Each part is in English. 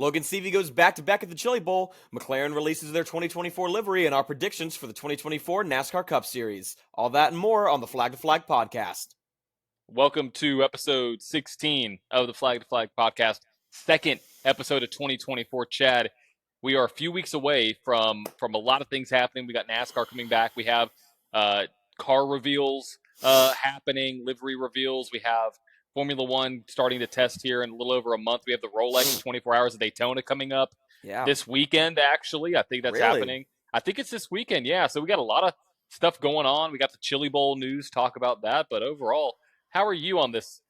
Logan Seavey goes back-to-back at the Chili Bowl. McLaren releases their 2024 livery and our predictions for the 2024 NASCAR Cup Series. All that and more on the Flag to Flag podcast. Welcome to episode 16 of the Flag to Flag podcast, second episode of 2024. Chad, we are a few weeks away from a lot of things happening. We got NASCAR coming back. We have car reveals happening, livery reveals. We have Formula One starting to test here in a little over a month. We have the Rolex 24 Hours of Daytona coming up this weekend, actually. I think that's happening. I think it's this weekend, yeah. So we got a lot of stuff going on. We got the Chili Bowl news, talk about that. But overall, how are you on this?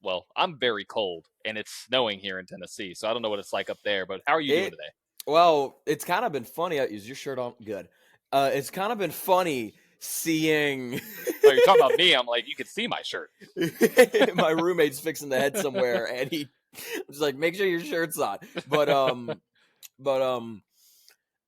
Well, I'm very cold, and it's snowing here in Tennessee, so I don't know what it's like up there. But how are you doing today? Well, it's kind of been funny. Is your shirt on? Good. It's kind of been funny seeing. Oh, you're talking about me. I'm like, you can see my shirt. My roommate's fixing the head somewhere, and he was like, "Make sure your shirt's on."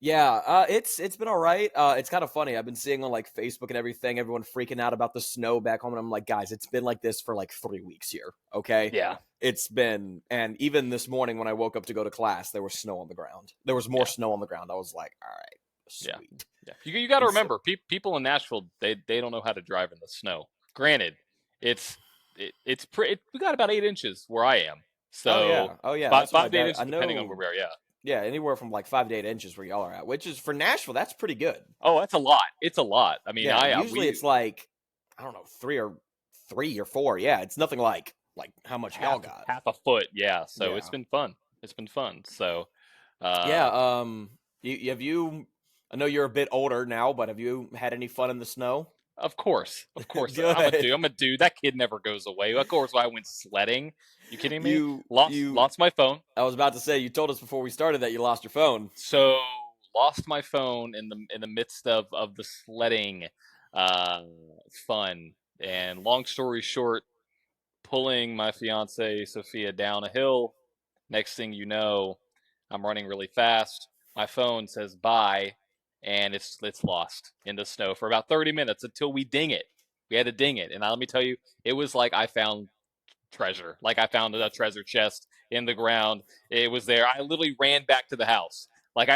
Yeah, it's been all right. It's kind of funny. I've been seeing on like Facebook and everything, everyone freaking out about the snow back home, and I'm like, guys, it's been like this for like 3 weeks here. Okay. Yeah. It's been, and even this morning when I woke up to go to class, there was snow on the ground. There was more snow on the ground. I was like, all right, sweet. Yeah. You got to remember, people in Nashville, they don't know how to drive in the snow. Granted, it's pretty. We got about 8 inches where I am. So oh yeah, 5 to 8 inches depending on where we are. Yeah. Yeah, anywhere from like 5 to 8 inches where y'all are at, which is for Nashville, that's pretty good. Oh, that's a lot. It's a lot. I mean, usually it's like, I don't know, 3 or 4. Yeah, it's nothing like how much y'all got. Half a foot. Yeah. So it's been fun. So, I know you're a bit older now, but have you had any fun in the snow? Of course. I'm a dude. That kid never goes away. Of course, I went sledding. You kidding me? Lost my phone. I was about to say, you told us before we started that you lost your phone. So lost my phone in the midst of the sledding fun. And long story short, pulling my fiance Sophia down a hill. Next thing you know, I'm running really fast. My phone says bye, and it's lost in the snow for about 30 minutes until we ding it. We had to ding it, and let me tell you, it was like I found treasure. Like I found a treasure chest in the ground. It was there. I literally ran back to the house. Like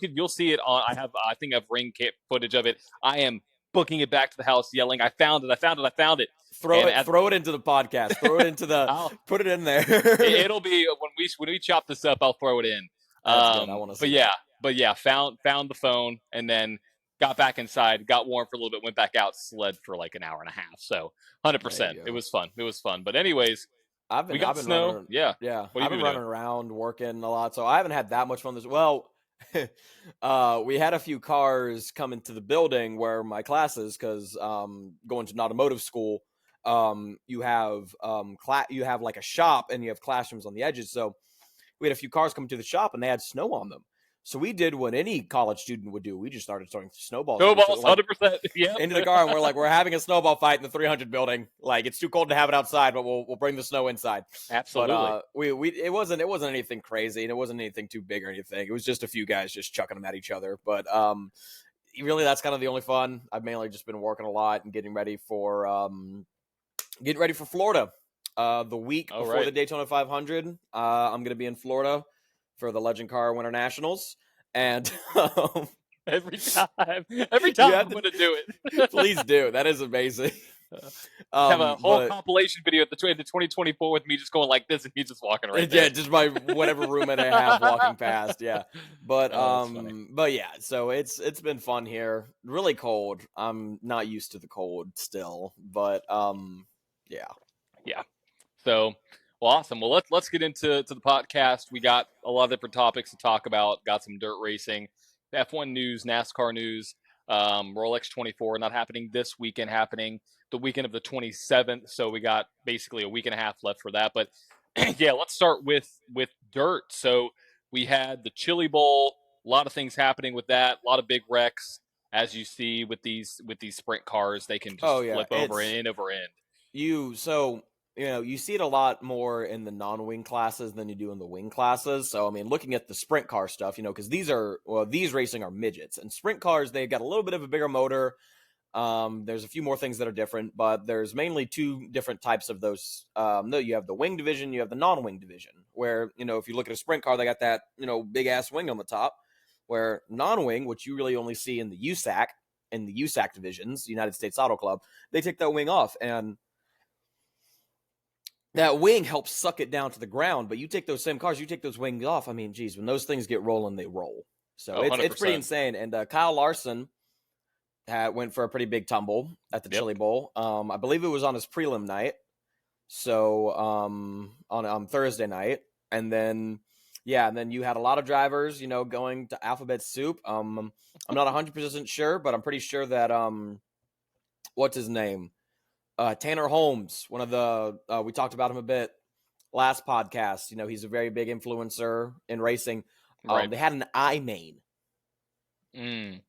you'll see it on. I think I've ring footage of it. I am booking it back to the house, yelling, "I found it! I found it! I found it!" Throw it into the podcast. Throw it into the. Put it in there. It'll be when we chop this up. I'll throw it in. That's good. I want to see. But yeah, found the phone and then got back inside, got warm for a little bit, went back out, sled for like an hour and a half. So 100%. It was fun. But anyways, we got snow. Yeah. I've been running around, working a lot, so I haven't had that much fun this. Well, we had a few cars come into the building where my class is because going to an automotive school, you have like a shop and you have classrooms on the edges. So we had a few cars come to the shop and they had snow on them. So we did what any college student would do. We just started throwing snowballs. 100%. Yeah. Into the car, and we're having a snowball fight in the 300 building. Like, it's too cold to have it outside, but we'll bring the snow inside. Absolutely. But it wasn't anything crazy, and it wasn't anything too big or anything. It was just a few guys just chucking them at each other. But really, that's kind of the only fun. I've mainly just been working a lot and getting ready for Florida. The week before the Daytona 500, I'm going to be in Florida for the Legend Car Winter Nationals, and every time I'm going to do it. Please do. That is amazing. Have a whole compilation video at the 2024 with me just going like this, and he's just walking right there. Yeah, just my whatever roommate I have walking past. Yeah, but yeah. So it's been fun here. Really cold. I'm not used to the cold still, but yeah. So. Well, awesome. Well, let's get into the podcast. We got a lot of different topics to talk about. Got some dirt racing, F1 news, NASCAR news, Rolex 24 not happening this weekend, happening the weekend of the 27th. So we got basically a week and a half left for that. But yeah, let's start with dirt. So we had the Chili Bowl. A lot of things happening with that. A lot of big wrecks, as you see with these sprint cars. They can just flip over end over end. You see it a lot more in the non-wing classes than you do in the wing classes. So, I mean, looking at the sprint car stuff, because these racing are midgets. And sprint cars, they've got a little bit of a bigger motor. There's a few more things that are different, but there's mainly two different types of those. No, you have the wing division, you have the non-wing division, where, if you look at a sprint car, they got that, big ass wing on the top, where non-wing, which you really only see in the USAC divisions, United States Auto Club, they take that wing off, and that wing helps suck it down to the ground. But you take those same cars, you take those wings off. I mean, geez, when those things get rolling, they roll. So it's pretty insane. And Kyle Larson went for a pretty big tumble at the Chili Bowl. I believe it was on his prelim night. So on Thursday night. And then you had a lot of drivers, going to alphabet soup. I'm not 100% sure, but I'm pretty sure that what's his name? Tanner Holmes, one of the we talked about him a bit last podcast. He's a very big influencer in racing. Right. They had an I main.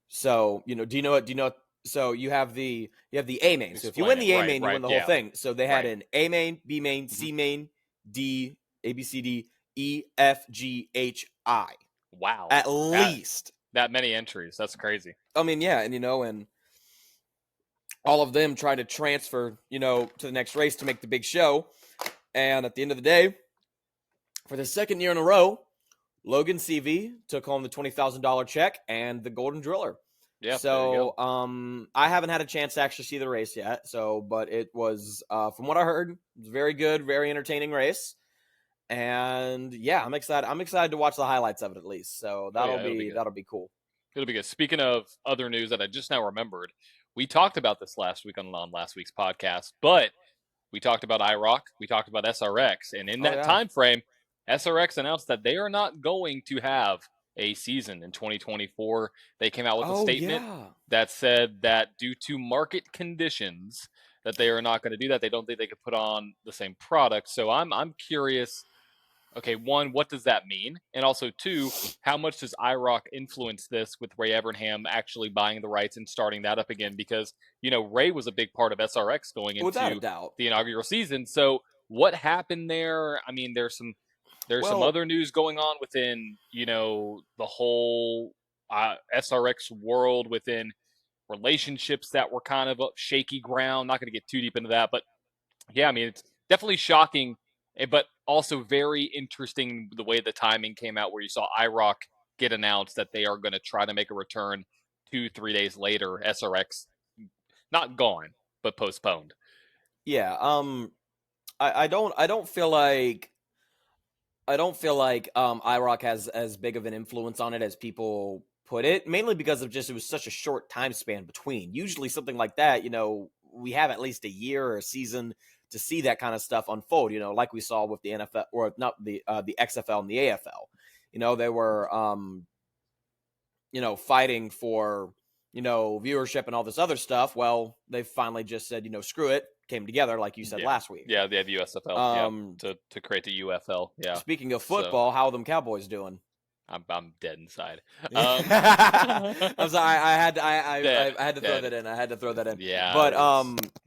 So, do you know what? So you have the A main. So if you win the A main, you win the whole thing. So they had an A main, B main, C main, D, A, B, C, D, E, F, G, H, I. Wow. At least that many entries. That's crazy. I mean, yeah, and all of them trying to transfer, to the next race to make the big show. And at the end of the day, for the second year in a row, Logan CV took home the $20,000 check and the Golden Driller. Yeah. So, I haven't had a chance to actually see the race yet. So, but it was, from what I heard, it was a very good, very entertaining race. And yeah, I'm excited. I'm excited to watch the highlights of it at least. So that'll be cool. It'll be good. Speaking of other news that I just now remembered, we talked about this last week on last week's podcast, but we talked about IROC, we talked about SRX, and in that time frame, SRX announced that they are not going to have a season in 2024. They came out with a statement that said that due to market conditions, that they are not going to do that. They don't think they could put on the same product. So I'm curious. Okay, one, what does that mean? And also, two, how much does IROC influence this with Ray Evernham actually buying the rights and starting that up again? Because, Ray was a big part of SRX going into the inaugural season. So what happened there? I mean, there's some other news going on within, the whole SRX world, within relationships that were kind of shaky ground. Not going to get too deep into that, but yeah, I mean, it's definitely shocking, but also very interesting the way the timing came out, where you saw IROC get announced that they are going to try to make a return 2-3 days later. SRX not gone, but postponed. Yeah. I don't feel like IROC has as big of an influence on it as people put it, mainly because of it was such a short time span between. Usually something like that, we have at least a year or a season to see that kind of stuff unfold, like we saw with the NFL, or not the XFL and the AFL. They were fighting for viewership and all this other stuff. Well, they finally just said, screw it, came together, like you said last week. Yeah, they had the USFL to create the UFL. Yeah. Speaking of football, how are them Cowboys doing? I'm dead inside. I'm sorry. I had to throw that in. I had to throw that in. Yeah. But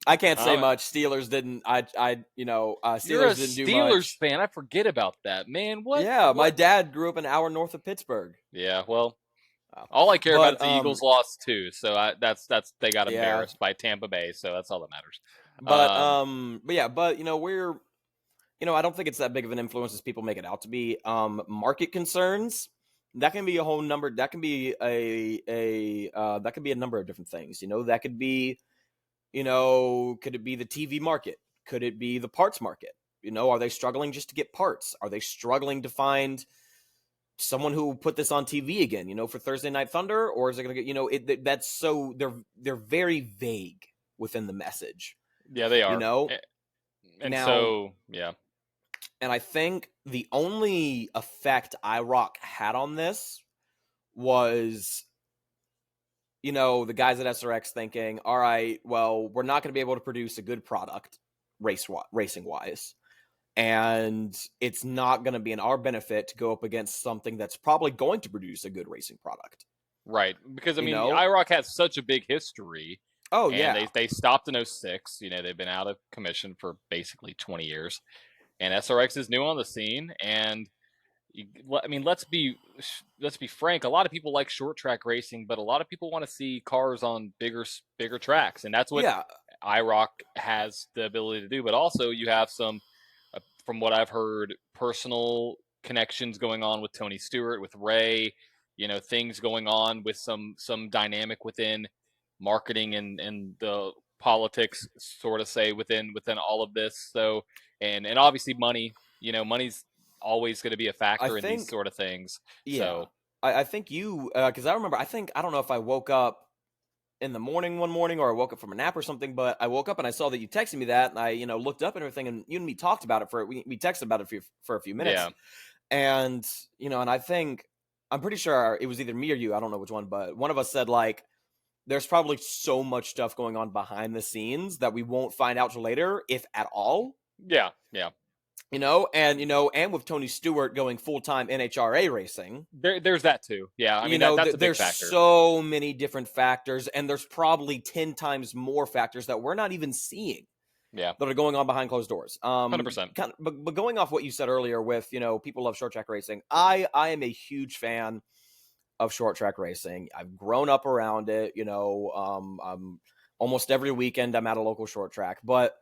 I can't say much. Steelers didn't. Steelers didn't do much. You're a Steelers fan. I forget about that, man. What? Yeah, my dad grew up an hour north of Pittsburgh. Yeah. Well, all I care about is the Eagles lost too. So that's they got embarrassed by Tampa Bay. So that's all that matters. But we're. I don't think it's that big of an influence as people make it out to be. Market concerns, that can be a whole number. That can be that could be a number of different things. That could be, could it be the TV market? Could it be the parts market? Are they struggling just to get parts? Are they struggling to find someone who will put this on TV again, for Thursday Night Thunder? Or is it going to get, that's so, they're very vague within the message. Yeah, they are. And now, so, yeah. And I think the only effect IROC had on this was, the guys at SRX thinking, all right, well, we're not going to be able to produce a good product racing-wise. And it's not going to be in our benefit to go up against something that's probably going to produce a good racing product. Right. Because, I mean, IROC has such a big history. Oh, and yeah. They stopped in 2006. They've been out of commission for basically 20 years. And SRX is new on the scene. And I mean, let's be frank. A lot of people like short track racing, but a lot of people want to see cars on bigger tracks, and that's what Yeah, IROC has the ability to do. But also, you have some, from what I've heard, personal connections going on with Tony Stewart, with Ray. Things going on with some dynamic within marketing and the politics, sort of say within all of this. So and obviously money. Money's always going to be a I factor in these think sort of things. yeah, So I think you because I remember I don't know if I woke up in the morning one morning or I woke up from a nap or something, but I woke up and I saw that you texted me that, and I looked up and everything, and you and me talked about it we texted about it for a few minutes, yeah, and and I think I'm pretty sure it was either me or you, I don't know which one, but one of us said like there's probably so much stuff going on behind the scenes that we won't find out till later, if at all. yeah. And with Tony Stewart going full-time NHRA racing, There's that too. Yeah, I mean that's a big there's factor. so many different factors, and there's probably 10 times more factors that we're not even seeing Yeah, that are going on behind closed doors. 100%. But going off what you said earlier with, people love short track racing. I am a huge fan of short track racing. I've grown up around it, I'm almost every weekend I'm at a local short track, but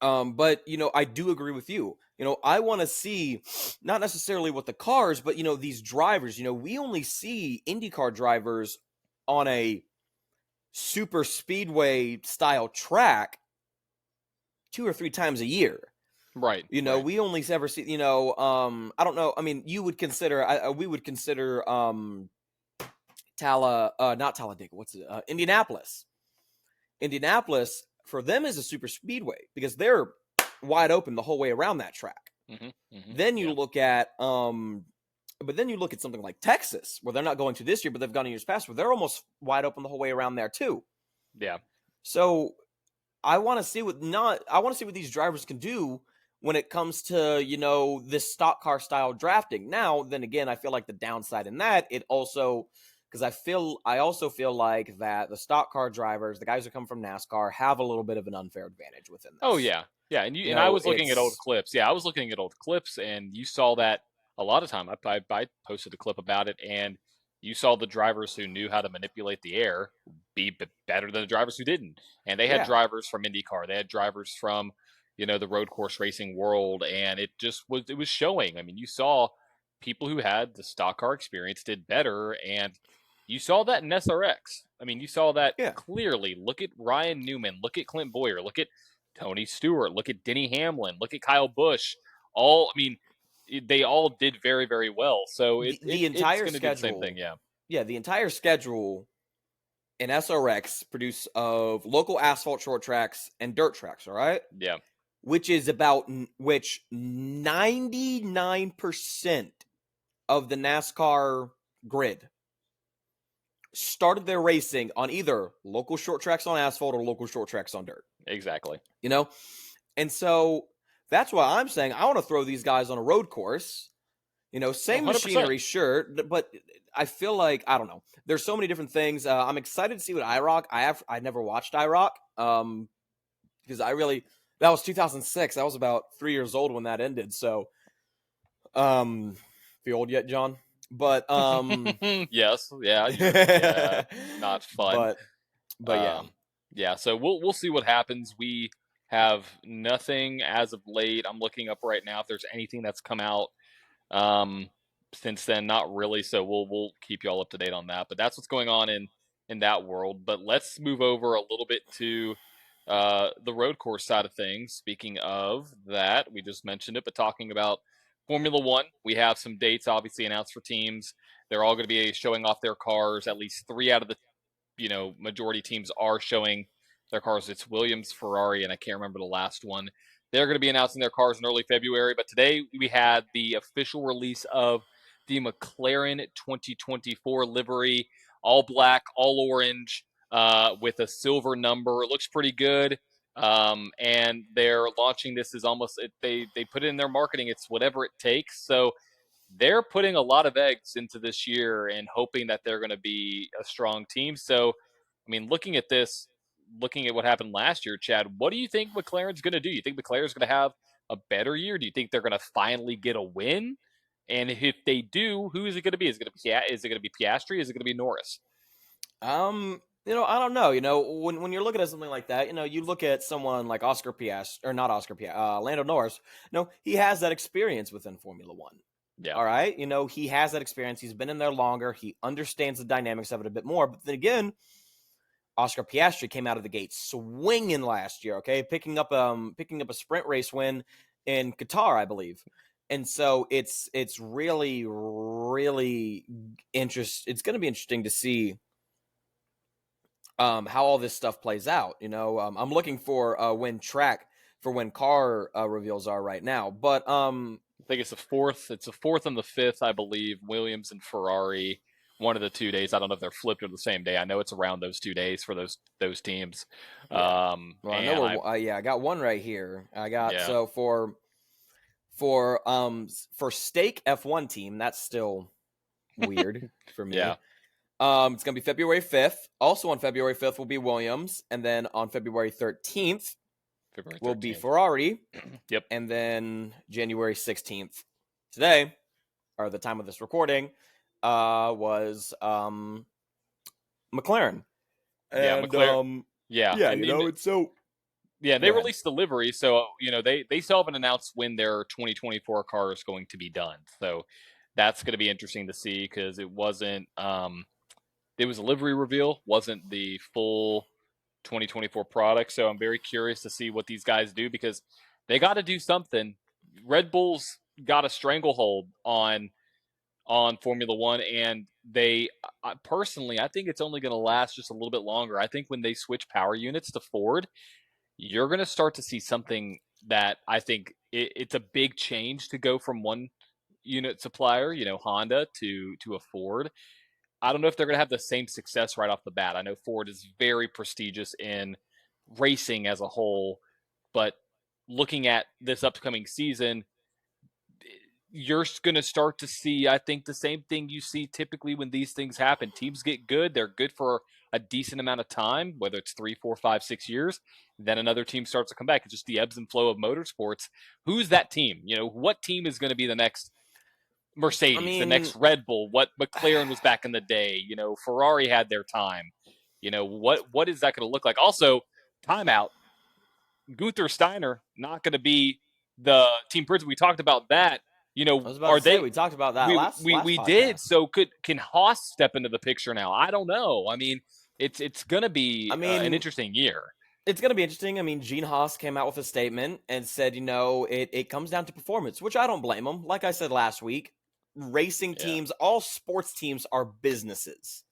I do agree with you. I want to see not necessarily what the cars, but these drivers. We only see IndyCar drivers on a super speedway style track 2 or 3 times a year. Right. We only ever see. I don't know. I mean, you would consider. We would consider not Talladega. What's it? Indianapolis. Indianapolis for them is a super speedway because they're wide open the whole way around that track. Then you Yeah. look at but then you look at something like Texas, where they're not going to this year, but they've gone in years past, where they're almost wide open the whole way around there too. Yeah. So I want to see what these drivers can do when it comes to this stock car style drafting. Now, then again, I feel like the downside in that it also because I also feel like that the stock car drivers, the guys who come from NASCAR, have a little bit of an unfair advantage within Oh this. yeah. Yeah, and I was looking at old It's clips. Yeah, I was looking at old clips, and you saw that a lot of time. I posted a clip about it, and you saw the drivers who knew how to manipulate the air be better than the drivers who didn't. And they had yeah, drivers from IndyCar. They had drivers from the road course racing world, and it was showing. I mean, you saw people who had the stock car experience did better, and you saw that in SRX. I mean, you saw that yeah. clearly. Look at Ryan Newman. Look at Clint Boyer. Look at Tony Stewart. Look at Denny Hamlin. Look at Kyle Busch. I mean, they all did very, very well. So The it's entire going to do the same thing. schedule, Yeah. yeah, the entire schedule in SRX produce of local asphalt short tracks and dirt tracks, all right? Yeah. Which 99% of the NASCAR grid started their racing on either local short tracks on asphalt or local short tracks on dirt. Exactly. And so that's why I'm saying I want to throw these guys on a road course. Same 100%. machinery, sure, but I feel like I don't know. There's so many different things. I'm excited to see what IROC. I never watched IROC because that was 2006. I was about 3 years old when that ended. So you old yet, John? But Yes. Yeah. Yeah. Not fun. but yeah. Um, yeah. So we'll see what happens. We have nothing as of late. I'm looking up right now if there's anything that's come out. Um, since then, not really. So we'll keep you all up to date on that. But that's what's going on in that world. But let's move over a little bit to the road course side of things. Speaking of that, we just mentioned it, but talking about Formula One, we have some dates obviously announced for teams. They're all going to be showing off their cars. At least three out of the majority teams are showing their cars. It's Williams, Ferrari, and I can't remember the last one. They're going to be announcing their cars in early February. But today we had the official release of the McLaren 2024 livery, all black, all orange, with a silver number. It looks pretty good. And they're launching this as almost they put it in their marketing. It's whatever it takes. So they're putting a lot of eggs into this year and hoping that they're going to be a strong team. So, I mean, looking at this, looking at what happened last year, Chad, what do you think McLaren's going to do? You think McLaren's going to have a better year? Do you think they're going to finally get a win? And if they do, who is it going to be? Is it going to be Piastri? Is it going to be Norris? I don't know. When you're looking at something like that, you look at someone like Oscar Piastri, or not Oscar Piastri, Lando Norris. He has that experience within Formula One. Yeah. All right. He has that experience. He's been in there longer. He understands the dynamics of it a bit more. But then again, Oscar Piastri came out of the gate swinging last year. Okay, picking up a sprint race win in Qatar, I believe. And so it's really, really interesting. It's going to be interesting to see how all this stuff plays out. I'm looking for when car reveals are right now. But I think it's the fourth. It's the fourth and the fifth, I believe. Williams and Ferrari, one of the 2 days. I don't know if they're flipped or the same day. I know it's around those 2 days for those teams. Yeah. Well, I know I got one right here. I got so for stake F1 team. That's still weird for me. Yeah. It's gonna be February 5th. Also on February 5th will be Williams, and then on February 13th will be Ferrari. Yep. And then January 16th, today, or the time of this recording, was McLaren. And, McLaren. it's so. Yeah, they released the livery, so they still haven't announced when their 2024 car is going to be done. So that's going to be interesting to see because it wasn't. It was a livery reveal, wasn't the full 2024 product. So I'm very curious to see what these guys do because they got to do something. Red Bull's got a stranglehold on Formula One, and personally, I think it's only going to last just a little bit longer. I think when they switch power units to Ford, you're going to start to see something that I think it's a big change to go from one unit supplier, Honda, to a Ford. I don't know if they're going to have the same success right off the bat. I know Ford is very prestigious in racing as a whole, but looking at this upcoming season, you're going to start to see, I think, the same thing you see typically when these things happen. Teams get good. They're good for a decent amount of time, whether it's 3, 4, 5, 6 years. Then another team starts to come back. It's just the ebbs and flow of motorsports. Who's that team? What team is going to be the next Mercedes, the next Red Bull? What McLaren was back in the day? Ferrari had their time. What is that going to look like? Also, timeout. Gunther Steiner not going to be the team principal. We talked about that. We talked about that last we podcast. did. So can Haas step into the picture now? I don't know. I mean, it's going to be an interesting year. It's going to be interesting. I mean, Gene Haas came out with a statement and said, it comes down to performance, which I don't blame him. Like I said last week, racing teams, all sports teams are businesses.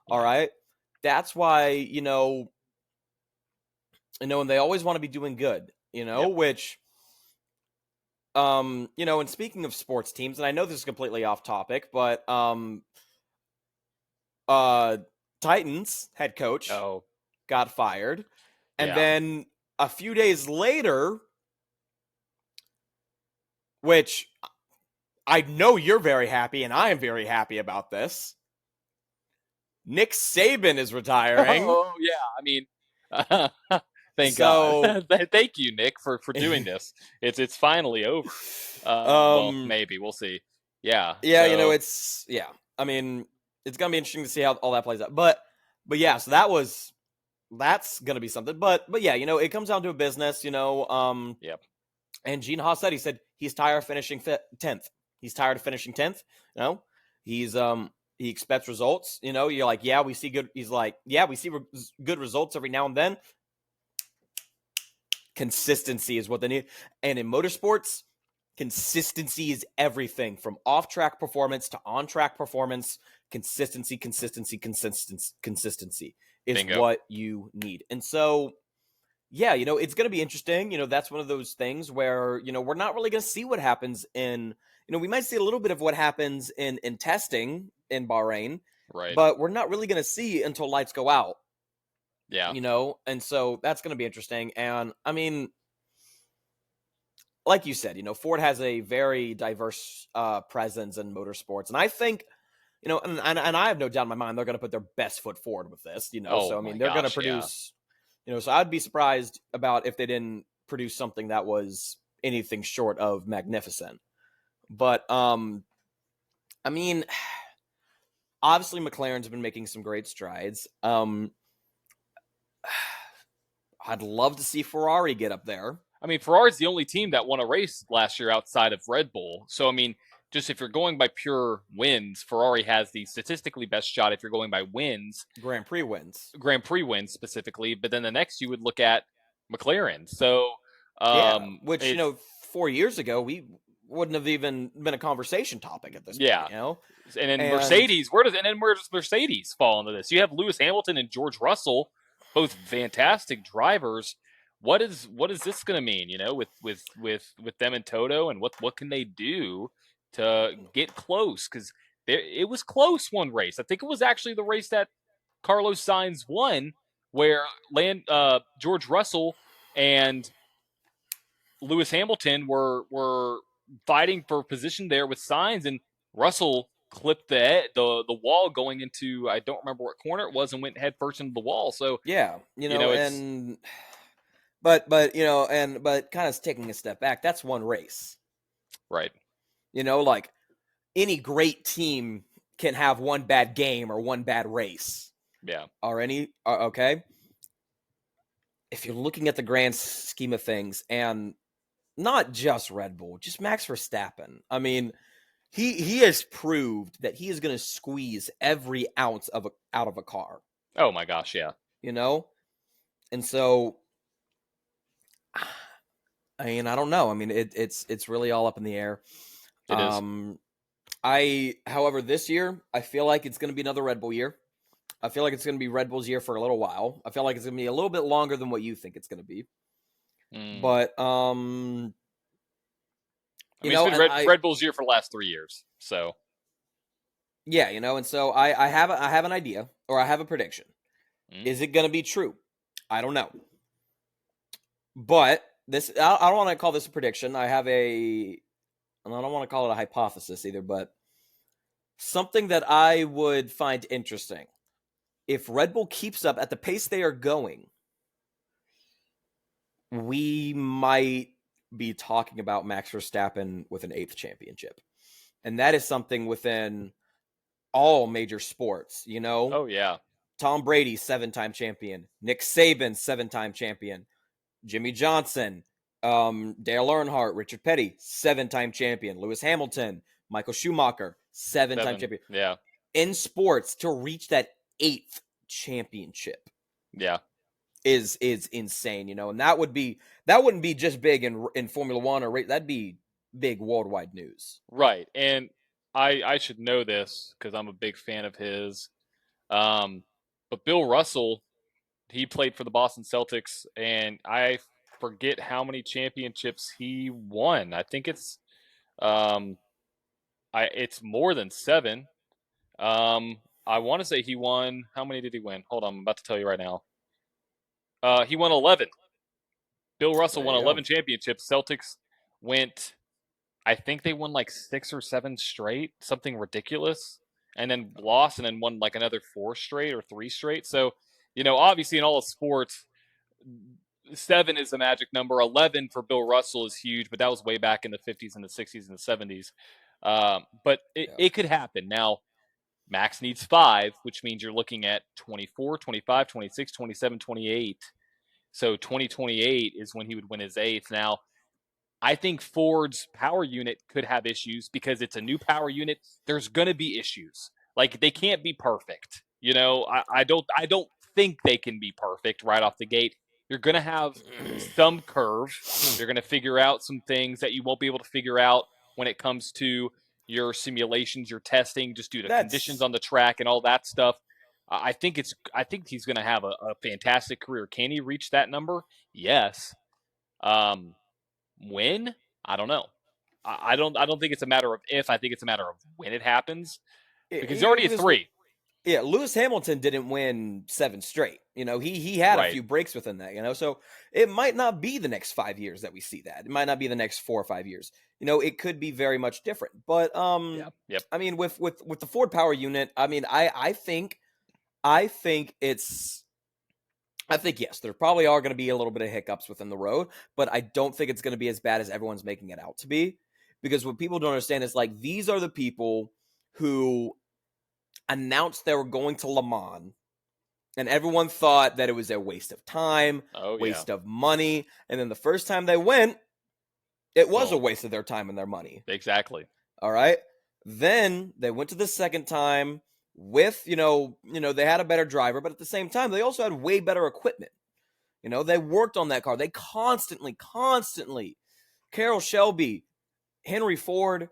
Yeah. All right. That's why, and they always want to be doing good, which, and speaking of sports teams, and I know this is completely off topic, but, Titans head coach got fired. And then a few days later, which I know you're very happy, and I am very happy about this, Nick Saban is retiring. Oh, yeah. I mean, thank God. Thank you, Nick, for doing this. It's finally over. Well, maybe. We'll see. Yeah. Yeah, I mean, it's going to be interesting to see how all that plays out. But yeah, so that's going to be something. But yeah, it comes down to a business, Yep. And Gene Haas said, he's tired of finishing 10th. He's tired of finishing 10th. He's, he expects results. You're like, yeah, we see good. He's like, yeah, we see good results every now and then. Consistency is what they need. And in motorsports, consistency is everything from off-track performance to on-track performance. Consistency is Bingo. What you need. And so, yeah, it's going to be interesting. That's one of those things where, we're not really going to see what happens in, we might see a little bit of what happens in testing in Bahrain, right? But we're not really going to see until lights go out. Yeah. And so that's going to be interesting. And I mean, like you said, Ford has a very diverse presence in motorsports. And I think, and I have no doubt in my mind they're going to put their best foot forward with this, so I mean, they're going to produce, so I'd be surprised about if they didn't produce something that was anything short of magnificent. But I mean, obviously McLaren's been making some great strides. I'd love to see Ferrari get up there. I mean, Ferrari's the only team that won a race last year outside of Red Bull. So, I mean, just if you're going by pure wins, Ferrari has the statistically best shot if you're going by wins. Grand Prix wins specifically. But then the next you would look at McLaren. So, which, 4 years ago, we wouldn't have even been a conversation topic at this point, And then Mercedes, where does Mercedes fall into this? You have Lewis Hamilton and George Russell, both fantastic drivers. What is this going to mean? With them and Toto, and what can they do to get close? Because it was close one race. I think it was actually the race that Carlos Sainz won, where George Russell and Lewis Hamilton were fighting for position there with Sainz, and Russell clipped the wall going into, I don't remember what corner it was, and went head first into the wall. So but kind of taking a step back, that's one race, right? Like any great team can have one bad game or one bad race. Yeah. Okay. If you're looking at the grand scheme of things, and not just Red Bull, just Max Verstappen. I mean, he has proved that he is going to squeeze every ounce out of a car. Oh my gosh, yeah. And so, I mean, I don't know. I mean, it's really all up in the air. It is. However, this year, I feel like it's going to be another Red Bull year. I feel like it's going to be Red Bull's year for a little while. I feel like it's going to be a little bit longer than what you think it's going to be. But it's been Red Bull's year for the last 3 years. So yeah, and so I have an idea, or I have a prediction. Is it going to be true? I don't know. But I don't want to call this a prediction. I don't want to call it a hypothesis either, but something that I would find interesting. If Red Bull keeps up at the pace they are going, we might be talking about Max Verstappen with an 8th championship. And that is something within all major sports, Oh, yeah. Tom Brady, 7-time champion. Nick Saban, 7-time champion. Jimmy Johnson, Dale Earnhardt, Richard Petty, 7-time champion. Lewis Hamilton, Michael Schumacher, 7-time champion. Yeah. In sports, to reach that 8th championship. Yeah. Is insane, and that wouldn't be just big in Formula One or that'd be big worldwide news. Right. And I should know this because I'm a big fan of his. But Bill Russell, he played for the Boston Celtics, and I forget how many championships he won. I think it's more than 7. I want to say he won. How many did he win? Hold on, I'm about to tell you right now. He won 11. Bill Russell won 11 championships. Celtics went, I think they won like 6 or 7 straight, something ridiculous, and then lost, and then won like another 4 straight or 3 straight. So, obviously in all of sports, 7 is the magic number. 11 for Bill Russell is huge, but that was way back in the 50s and the 60s and the 70s. But it could happen. Now, Max needs 5, which means you're looking at 24, 25, 26, 27, 28. So 2028 is when he would win his 8th. Now, I think Ford's power unit could have issues because it's a new power unit. There's going to be issues. Like, they can't be perfect. I don't think they can be perfect right off the gate. You're going to have some curve. You're going to figure out some things that you won't be able to figure out when it comes to your simulations, your testing, just due to conditions on the track and all that stuff. I think he's going to have a fantastic career. Can he reach that number? Yes. When? I don't know. I don't think it's a matter of if. I think it's a matter of when it happens. Because he's already at 3. Yeah, Lewis Hamilton didn't win 7 straight. He had a few breaks within that. So it might not be the next 5 years that we see that. It might not be the next 4 or 5 years. It could be very much different. But Yep. I mean, with the Ford power unit, I mean, I think it's. I think, yes, there probably are going to be a little bit of hiccups within the road, but I don't think it's going to be as bad as everyone's making it out to be. Because what people don't understand is, like, these are the people who announced they were going to Le Mans, and everyone thought that it was a waste of time, waste of money. And then the first time they went, it was a waste of their time and their money. Exactly. All right. Then they went to the second time with, they had a better driver, but at the same time, they also had way better equipment. They worked on that car. They constantly, Carroll Shelby, Henry Ford,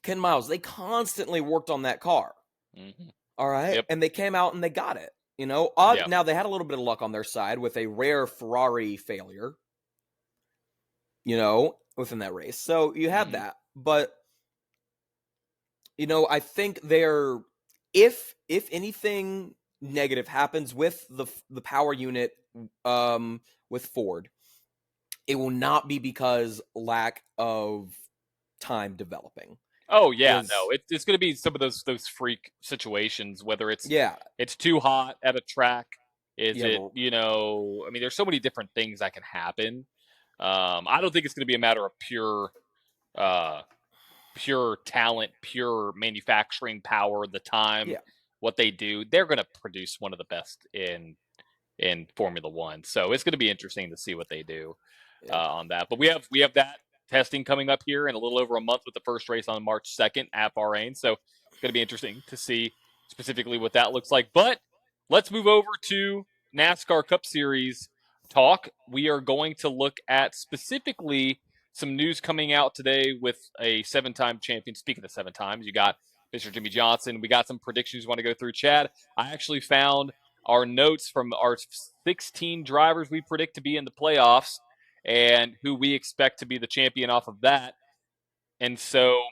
Ken Miles, they constantly worked on that car. Mm-hmm. All right. Yep. And they came out and they got it. Now they had a little bit of luck on their side with a rare Ferrari failure, within that race. So you had that. But, I think if anything negative happens with the power unit with Ford, it will not be because lack of time developing. Oh yeah, no, it's going to be some of those freak situations. Whether it's too hot at a track, is it I mean, there's so many different things that can happen. I don't think it's going to be a matter of pure talent, pure manufacturing power, the time, what they do. They're going to produce one of the best in Formula One, so it's going to be interesting to see what they do on that. But we have that testing coming up here in a little over a month with the first race on March 2nd at Bahrain. So it's going to be interesting to see specifically what that looks like. But let's move over to NASCAR Cup Series talk. We are going to look at specifically some news coming out today with a 7-time champion. Speaking of 7 times, you got Mr. Jimmy Johnson. We got some predictions we want to go through. Chad, I actually found our notes from our 16 drivers we predict to be in the playoffs and who we expect to be the champion off of that. And so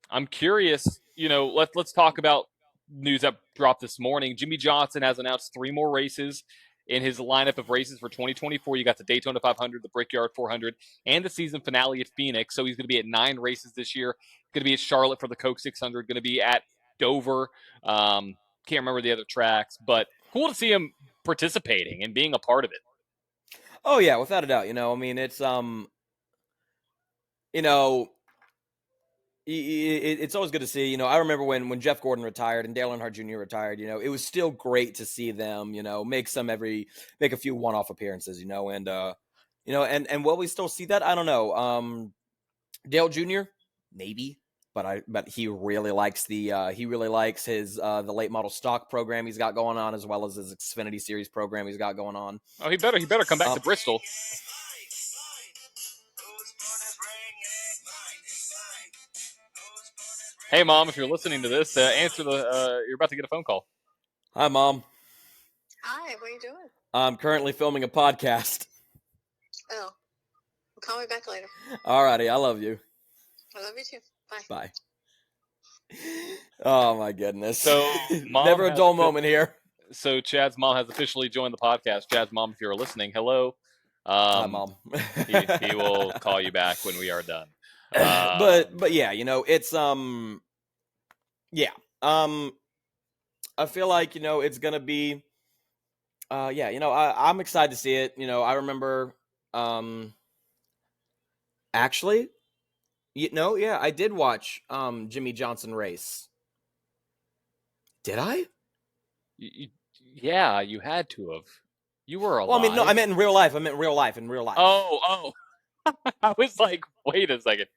I'm curious, let's talk about news that dropped this morning. Jimmy Johnson has announced 3 more races in his lineup of races for 2024. You got the Daytona 500, the Brickyard 400, and the season finale at Phoenix. So he's going to be at 9 races this year. Going to be at Charlotte for the Coke 600. Going to be at Dover. Can't remember the other tracks, but cool to see him participating and being a part of it. Oh yeah, without a doubt. I mean, it's it's always good to see. I remember when Jeff Gordon retired and Dale Earnhardt Jr. retired. It was still great to see them. Make a few one-off appearances. And will we still see that? I don't know. Dale Jr. maybe, but he really likes his the late model stock program he's got going on, as well as his Xfinity Series program he's got going on. Oh, he better come back to Bristol. Hey, Mom, if you're listening to this, answer you're about to get a phone call. Hi, Mom. Hi, what are you doing? I'm currently filming a podcast. Oh, well, call me back later. Alrighty, I love you. I love you too. Bye. Bye. Oh my goodness. So, Mom never a dull moment here. So Chad's mom has officially joined the podcast. Chad's mom, if you're listening, hello. Hi, Mom. he will call you back when we are done. But yeah, it's I feel like it's gonna be I'm excited to see it. I remember actually I did watch Jimmy Johnson race. Did I? Yeah, you had to have. You were alive. Well, I mean, no, I meant in real life. In real life. Oh. I was like, wait a second.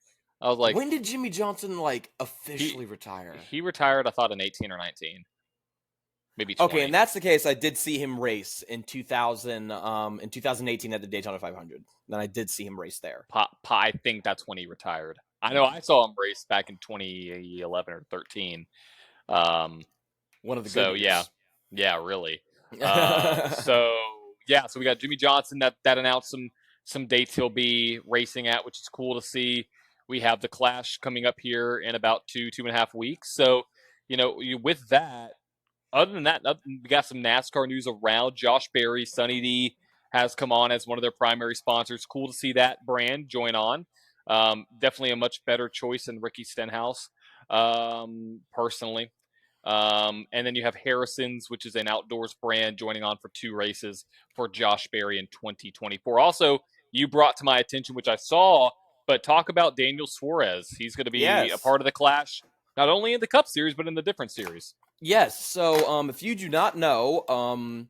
I was like, when did Jimmy Johnson officially retire? He retired, I thought, in 18 or 19. Maybe 20. Okay, and that's the case. I did see him race in 2018 at the Daytona 500. Then I did see him race there. I think that's when he retired. I know I saw him race back in 2011 or 13. One of the good years. Yeah, really. So we got Jimmy Johnson that announced some dates he'll be racing at, which is cool to see. We have the Clash coming up here in about 2.5 weeks. So, with that, other than that, we got some NASCAR news around. Josh Berry, Sunny D has come on as one of their primary sponsors. Cool to see that brand join on. Definitely a much better choice than Ricky Stenhouse, personally. And then you have Harrison's, which is an outdoors brand, joining on for 2 races for Josh Berry in 2024. Also, you brought to my attention, which I saw, but talk about Daniel Suarez. He's going to be a Yes. part of the Clash, not only in the Cup Series, but in the different series. Yes. So, if you do not know,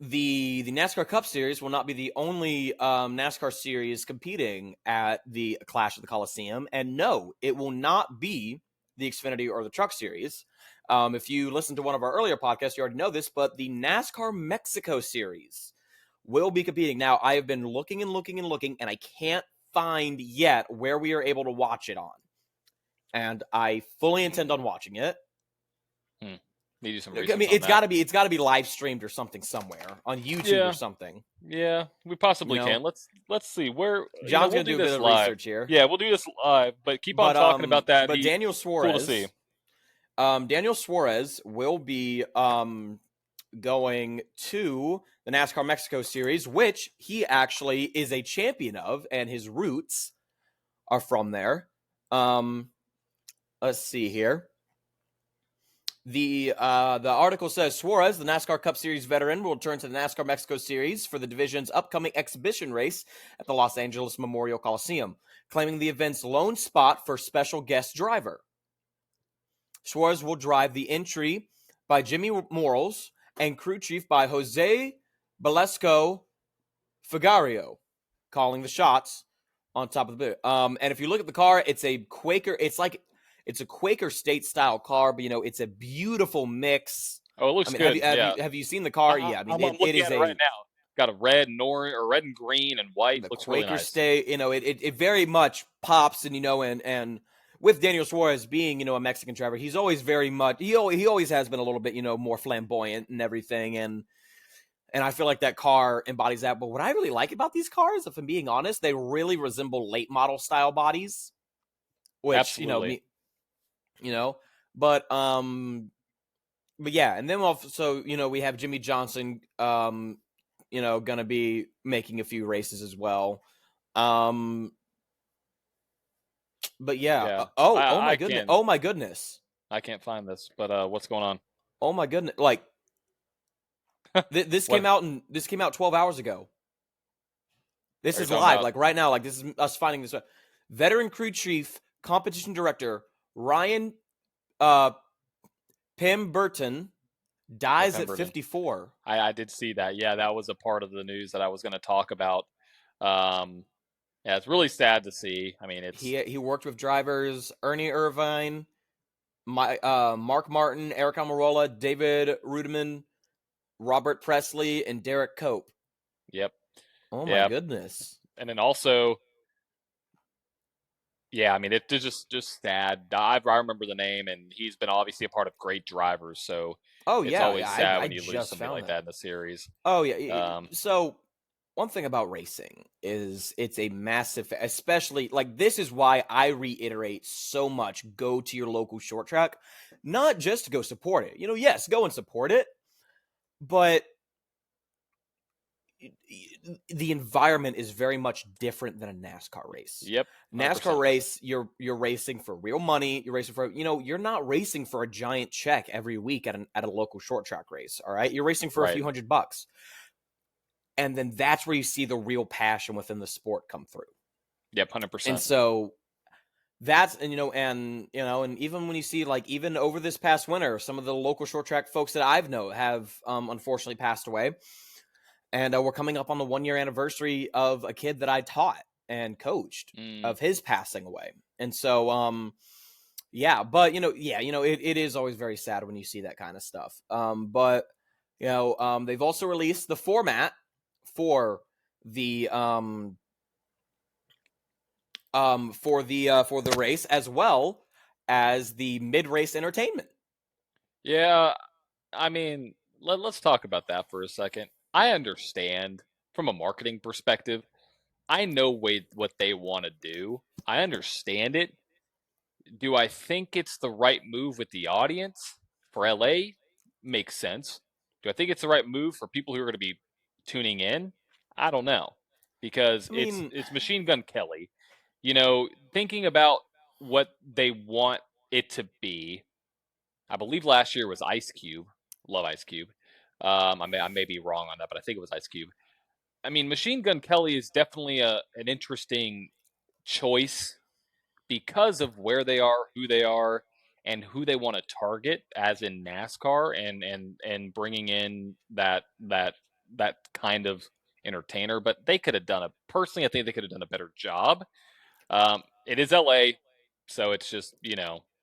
the NASCAR Cup Series will not be the only NASCAR series competing at the Clash of the Coliseum, and no, it will not be the Xfinity or the Truck Series. If you listen to one of our earlier podcasts, you already know this, but the NASCAR Mexico Series will be competing. Now, I have been looking and looking and looking, and I can't find yet where we are able to watch it on. And I fully intend on watching it. Need to do some I research mean, on it's that. got to be live streamed or something somewhere on YouTube or something. Yeah, we possibly You know? can. Let's see where John's we'll gonna do do a bit this of live. research here. Yeah, we'll do this live, but keep on talking about that. But Daniel Cool to see. Suarez, Daniel Suarez will be going to the NASCAR Mexico Series, which he actually is a champion of, and his roots are from there. Let's see here. The article says Suarez, the NASCAR Cup Series veteran, will return to the NASCAR Mexico Series for the division's upcoming exhibition race at the Los Angeles Memorial Coliseum, claiming the event's lone spot for special guest driver. Suarez will drive the entry by Jimmy Morales and crew chief by Jose Balesco Figario, calling the shots on top of the bit. And if you look at the car, it's a Quaker. It's a Quaker state style car, but it's a beautiful mix. Oh, it looks good. Have you seen the car? Yeah, I mean, I'm looking at it right now. Got a red and orange, or red and green and white. The Looks Quaker really nice. state. It very much pops, and with Daniel Suarez being a Mexican driver, he's always very much he always has been a little bit more flamboyant and everything, and I feel like that car embodies that. But what I really like about these cars, if I'm being honest, they really resemble late model style bodies, which Absolutely. But yeah, and then also we have Jimmy Johnson gonna be making a few races as well. But yeah. Oh my goodness. Oh my goodness. I can't find this, but what's going on? Oh my goodness. Like this came out 12 hours ago. This is live, like right now. Like this is us finding this. Veteran crew chief, competition director Ryan Pemberton dies at 54. I did see that. Yeah, that was a part of the news that I was going to talk about. Yeah, it's really sad to see. I mean, he worked with drivers Ernie Irvine, Mark Martin, Eric Almirola, David Rudiman, Robert Presley, and Derek Cope. Yep. Oh my goodness. And then also, yeah, I mean, it's just sad. I remember the name, and he's been obviously a part of great drivers. So it's always sad when you lose something like that in the series. Oh yeah. So one thing about racing is it's a massive, especially like this is why I reiterate so much: go to your local short track, not just to go support it. Yes, go and support it, but the environment is very much different than a NASCAR race. Yep. 100%. NASCAR race, you're racing for real money. You're racing for, you're not racing for a giant check every week at a local short track race. All right. You're racing for a few $100. And then that's where you see the real passion within the sport come through. Yep. 100%. And so that's, and even when you see, like, even over this past winter, some of the local short track folks that I've known have unfortunately passed away. And we're coming up on the 1-year anniversary of a kid that I taught and coached of his passing away. And so, yeah, but, it is always very sad when you see that kind of stuff. But, they've also released the format for the race, as well as the mid-race entertainment. Yeah, I mean, let's talk about that for a second. I understand from a marketing perspective. I know what they want to do. I understand it. Do I think it's the right move with the audience for LA? Makes sense. Do I think it's the right move for people who are going to be tuning in? I don't know, because it's Machine Gun Kelly. Thinking about what they want it to be, I believe last year was Ice Cube. Love Ice Cube. I may be wrong on that, but I think it was Ice Cube. I mean, Machine Gun Kelly is definitely an interesting choice because of where they are, who they are, and who they want to target, as in NASCAR, and bringing in that kind of entertainer. But they could have done a personally, I think they could have done a better job. It is LA, so it's just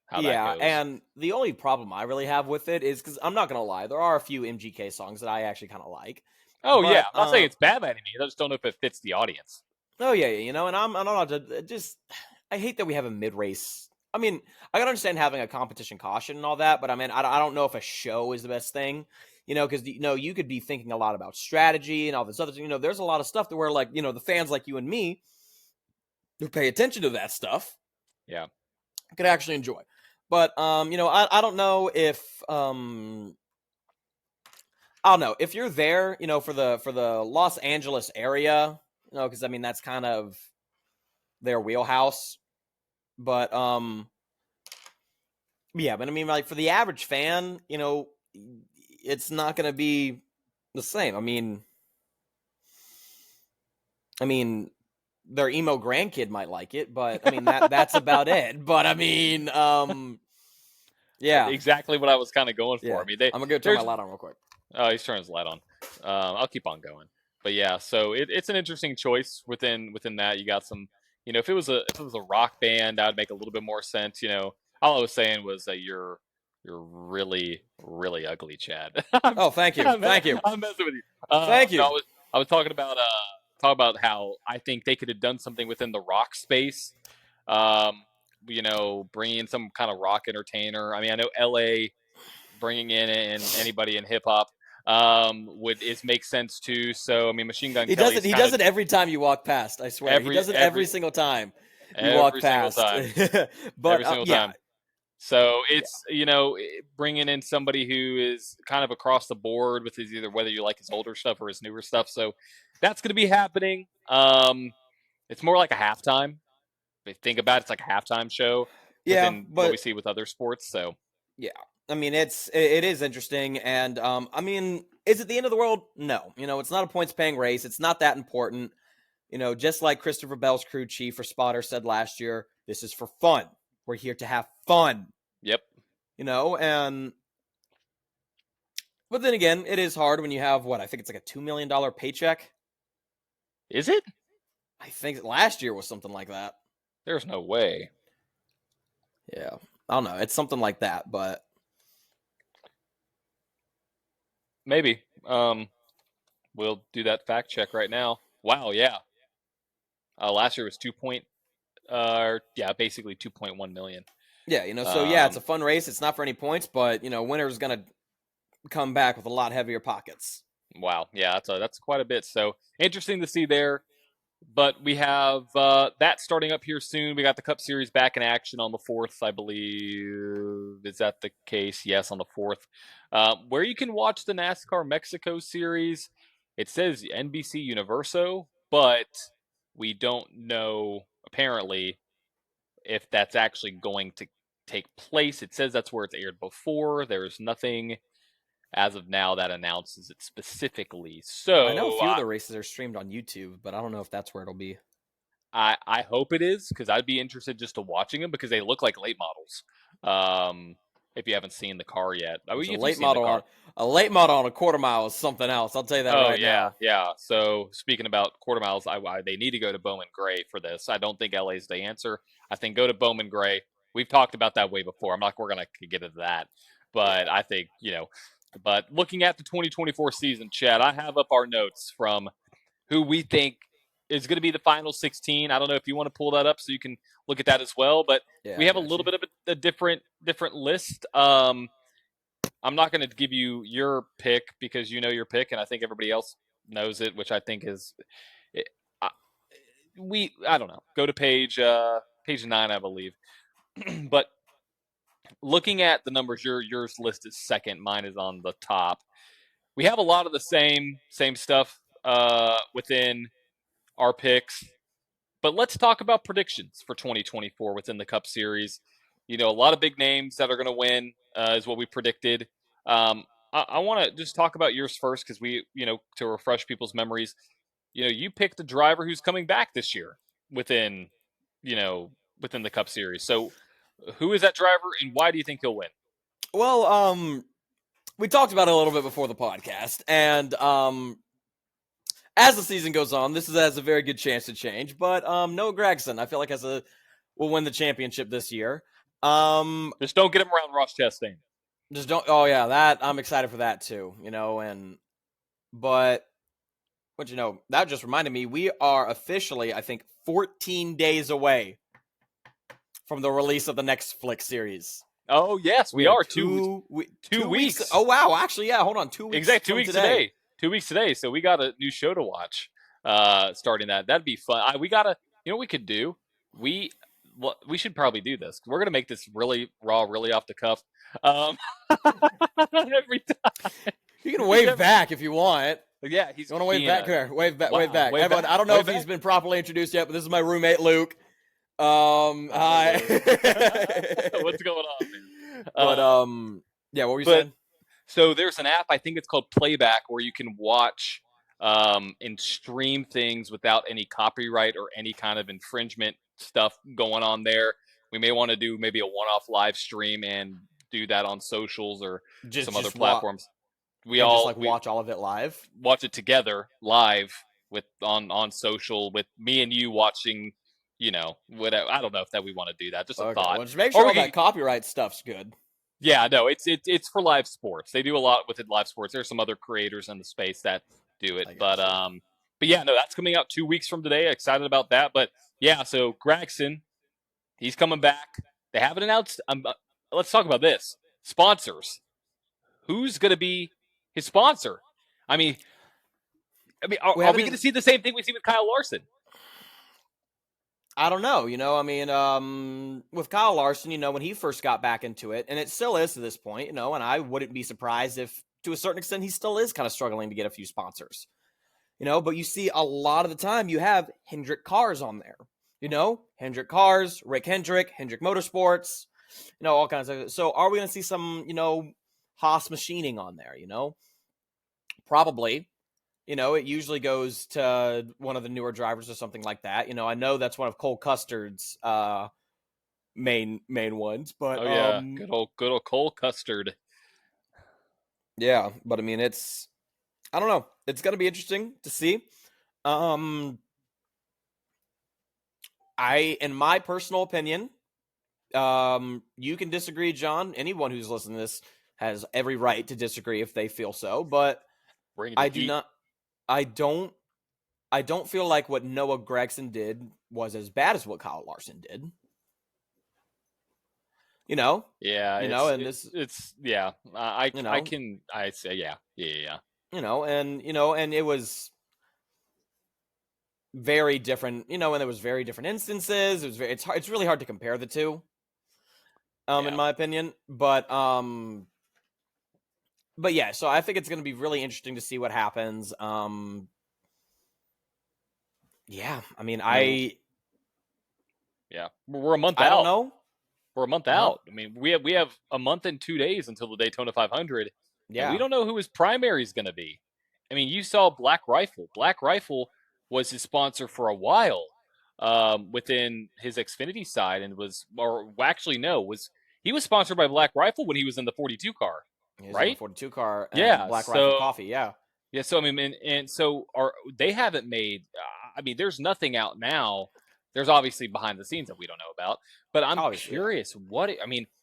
how that Yeah, goes. and the only problem I really have with it is because I'm not gonna lie, there are a few MGK songs that I actually kind of like, Oh yeah, but I'm not saying it's bad by any means. I just don't know if it fits the audience. oh yeah, and I'm not just I hate that we have a mid race. I mean, I can understand having a competition caution and all that, but I mean, I don't know if a show is the best thing, because you could be thinking a lot about strategy and all this other. There's a lot of stuff that where like the fans like you and me who pay attention to that stuff, Yeah, could actually enjoy. But I don't know if I don't know if you're there, for the Los Angeles area, because I mean that's kind of their wheelhouse. But yeah, but I mean, like for the average fan, it's not going to be the same. I mean, their emo grandkid might like it, but I mean that's about it. But I mean, yeah, exactly what I was kind of going for. yeah. I mean, I'm gonna go turn my light on real quick. Oh, he's turning his light on. I'll keep on going. But yeah, so it's an interesting choice within that. You got some, if it was a rock band, that would make a little bit more sense. All I was saying was that you're really really ugly, Chad. Oh, thank you, thank you, I'm messing with you. thank you. No, I was talking about how I think they could have done something within the rock space. Um, bringing in some kind of rock entertainer. I mean, I know LA bringing in anybody in hip hop would make sense too. So I mean, Machine Gun He does Kelly's it. He kind does of it every time you walk past. I swear, he does it every single time you walk every single past. time, But every single yeah, time. So yeah, it's bringing in somebody who is kind of across the board with his either whether you like his older stuff or his newer stuff. So that's going to be happening. It's more like a halftime. If you think about it, it's like a halftime show yeah. within what we But see with other sports. So yeah, I mean, it is interesting, and I mean, is it the end of the world? No, it's not a points paying race. It's not that important. Just like Christopher Bell's crew chief or spotter said last year, this is for fun. We're here to have fun. yep. And but then again, it is hard when you have what I think it's like a $2 million paycheck. Is it? I think last year was something like that. There's no way. Yeah, I don't know. It's something like that, but Maybe. We'll do that fact check right now. Wow, yeah. Last year was basically 2.1 million. yeah, so yeah, it's a Um, fun race. It's not for any points, but winner's gonna come back with a lot heavier pockets. wow, yeah, that's quite a bit. So interesting to see there. But we have that starting up here soon. We got the Cup Series back in action on the 4th, I believe. Is that the case? Yes, on the 4th. Where you can watch the NASCAR Mexico Series. It says NBC Universo, but we don't know, apparently, if that's actually going to take place. It says that's where it's aired before. There's nothing as of now that announces it specifically. I know a So few of the races are streamed on YouTube, but I don't know if that's where it'll be. I hope it is because I'd be interested just to watching them because they look like late models. If you haven't seen the car yet, Which if you've seen the car. a late model on a quarter mile is something else. I'll tell you that Oh right yeah, now. yeah. So speaking about quarter miles, they need to go to Bowman Gray for this. I don't think LA's the answer. I think go to Bowman Gray. We've talked about that way before. I'm not. We're gonna get into that, but Yeah. I think But looking at the 2024 season, Chad, I have up our notes from who we think is going to be the final 16. I don't know if you want to pull that up so you can look at that as well, but Yeah, we I have a got little you. bit of a different list. I'm not going to give you your pick because you know your pick, and I think everybody else knows it, which I think is I, I don't know. Go to page 9, I believe. But looking at the numbers, yours list is second, mine is on the top. We have a lot of the same stuff within our picks. But let's talk about predictions for 2024 within the Cup Series. A lot of big names that are going to win is what we predicted. I want to just talk about yours first because to refresh people's memories. You picked a driver who's coming back this year within, within the Cup Series. So, who is that driver, and why do you think he'll win? Well, we talked about it a little bit before the podcast, and as the season goes on, this has a very good chance to change. But Noah Gragson, I feel like will win the championship this year. Just don't get him around Ross Chastain. Just don't. Oh yeah, that I'm excited for that too. But that just reminded me, we are officially, I think, 14 days away from the release of the next Flick series. Oh yes, we are 2 weeks. Oh wow, actually, yeah. Hold on, 2 weeks. Exactly, 2 weeks today. 2 weeks today. So we got a new show to watch. Starting that'd be fun. We gotta. What we could do? We should probably do this. We're gonna make this really raw, really off the cuff. Every time you can wave back if you want. Yeah, he's going to wave back here. Wave back. Wow, wave back. Everyone, I don't know if he's been properly introduced yet, but this is my roommate Luke. Hi. What's going on, man? But yeah, what were you saying? So there's an app, I think it's called Playback, where you can watch and stream things without any copyright or any kind of infringement stuff going on there. We may want to do maybe a one-off live stream and do that on socials or some other platforms. We watch all of it live. Watch it together live on social with me and you watching. Whatever. I don't know if we want to do that. Just a thought. Well, just make sure all that copyright stuff's good. Yeah, no, it's for live sports. They do a lot with live sports. There's some other creators in the space that do it, but yeah, no, that's coming out 2 weeks from today. Excited about that, but yeah, so Gragson, he's coming back. They haven't announced. Let's talk about this. Sponsors. Who's going to be his sponsor? Are we going to see the same thing we see with Kyle Larson? I don't know. With Kyle Larson, when he first got back into it, and it still is to this point, and I wouldn't be surprised if, to a certain extent, he still is kind of struggling to get a few sponsors. But you see a lot of the time you have Hendrick Cars on there. Hendrick Cars, Rick Hendrick Motorsports, all kinds of. So are we going to see some, Haas machining on there? Probably. It usually goes to one of the newer drivers or something like that. I know that's one of Cole Custard's main ones, but good old Cole Custard. Yeah, but it's I don't know. It's gonna be interesting to see. In my personal opinion, you can disagree, John. Anyone who's listening to this has every right to disagree if they feel so, but I don't feel like what Noah Gragson did was as bad as what Kyle Larson did. Yeah. I say yeah. And it was very different, and there was very different instances. It's really hard to compare the two. In my opinion, but yeah, so I think it's going to be really interesting to see what happens. Yeah, we're a month out. I don't know. We're a month out. We have a month and 2 days until the Daytona 500. Yeah, we don't know who his primary is going to be. You saw Black Rifle. Black Rifle was his sponsor for a while within his Xfinity side, and he was sponsored by Black Rifle when he was in the 42 car. Right, the 42 car. And Black Rifle Coffee. Yeah. So they haven't made. There's nothing out now. There's obviously behind the scenes that we don't know about. But I'm curious.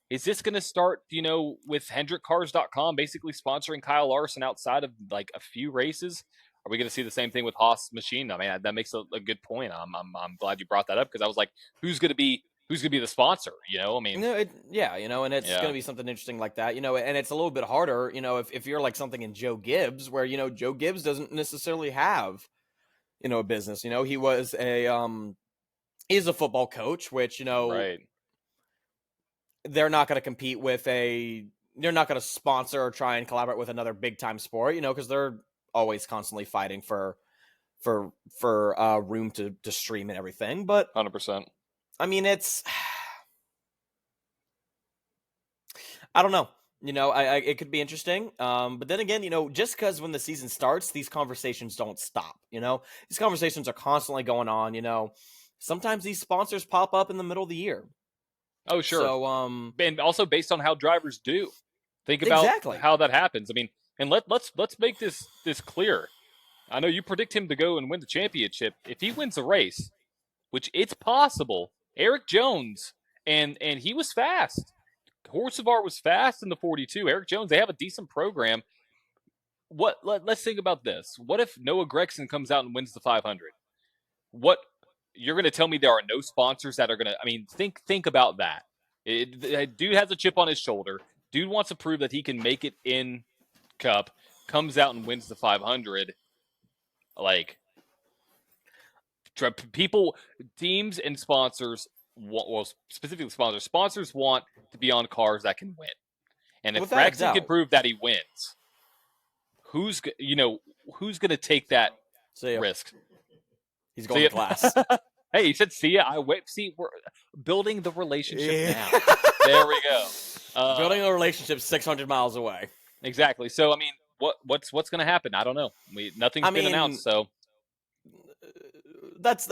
Is this going to start? With HendrickCars.com basically sponsoring Kyle Larson outside of like a few races? Are we going to see the same thing with Haas Machine? That makes a good point. I'm glad you brought that up because I was like, who's going to be the sponsor? and it's going to be something interesting like that, and it's a little bit harder, if you're like something in Joe Gibbs, where, Joe Gibbs doesn't necessarily have, a business. He was he's a football coach, which, right. They're not going to compete with they're not going to sponsor or try and collaborate with another big time sport, because they're always constantly fighting for room to stream and everything. But 100%. it's I don't know. It could be interesting. But then again, just because when the season starts, these conversations don't stop. These conversations are constantly going on. Sometimes these sponsors pop up in the middle of the year. Oh, sure. So, And also based on how drivers do. Think about exactly. how that happens. I mean, and let's make this clear. I know you predict him to go and win the championship. If he wins a race, which it's possible, Eric Jones, and he was fast. Horsevar was fast in the 42. Eric Jones, they have a decent program. Let's think about this. What if Noah Gragson comes out and wins the 500? What you're going to tell me there are no sponsors that are going to? I mean, think about that. Dude has a chip on his shoulder. Dude wants to prove that he can make it in Cup. Comes out and wins the 500. Like people, teams, and sponsors. Well, specifically sponsors want to be on cars that can win. And if Gragson can prove that he wins, who's going to take that risk? He's going to class. Hey, he said, "See ya." See, we're building the relationship now. There we go. Building a relationship 600 miles away. Exactly. So, I mean, what's going to happen? I don't know. Nothing's been announced. So that's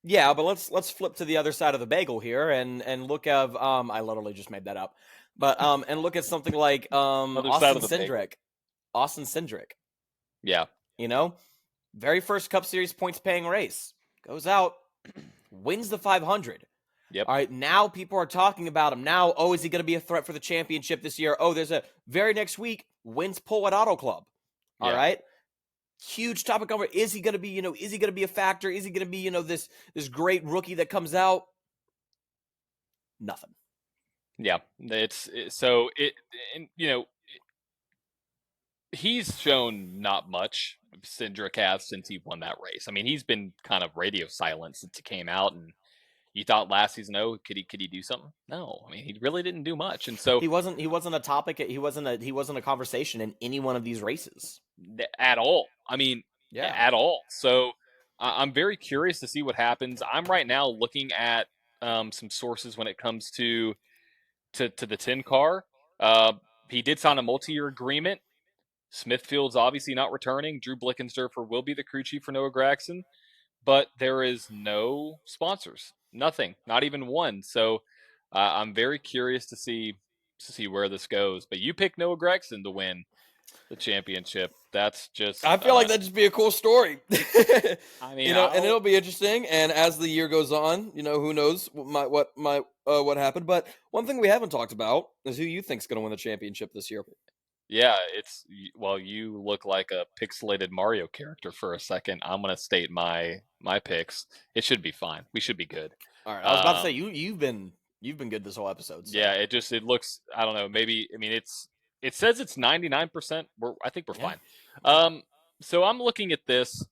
yeah. But let's flip to the other side of the bagel here and look at I literally just made that up, but and look at something like Austin Cindric. Austin Cindric. Yeah. Very first Cup Series points paying race. Goes out, wins the 500. Yep. All right, now people are talking about him. Now, is he going to be a threat for the championship this year? There's a very next week, wins pole at Auto Club. All right. Huge topic over. Is he going to be, is he going to be a factor? Is he going to be, this great rookie that comes out? Nothing. Yeah. He's shown not much. Cindric has since he won that race. I mean, he's been kind of radio silent since he came out, and you thought last season, could he do something? No, I mean, he really didn't do much, and so he wasn't a topic. He wasn't a conversation in any one of these races at all. I mean, at all. So I'm very curious to see what happens. I'm right now looking at some sources when it comes to the 10 car. He did sign a multi-year agreement. Smithfield's obviously not returning. Drew Blickensderfer will be the crew chief for Noah Gragson, but there is no sponsors, nothing, not even one. So I'm very curious to see where this goes. But you pick Noah Gragson to win the championship. That's just. I feel like that'd just be a cool story. I mean, and it'll be interesting. And as the year goes on, who knows what happened. But one thing we haven't talked about is who you think's going to win the championship this year. Yeah, you look like a pixelated Mario character for a second. I'm going to state my picks. It should be fine. We should be good. All right. I was about to say you've been good this whole episode. So. Yeah, it looks, I don't know, maybe, I mean, it says it's 99%. I think we're fine. So I'm looking at this.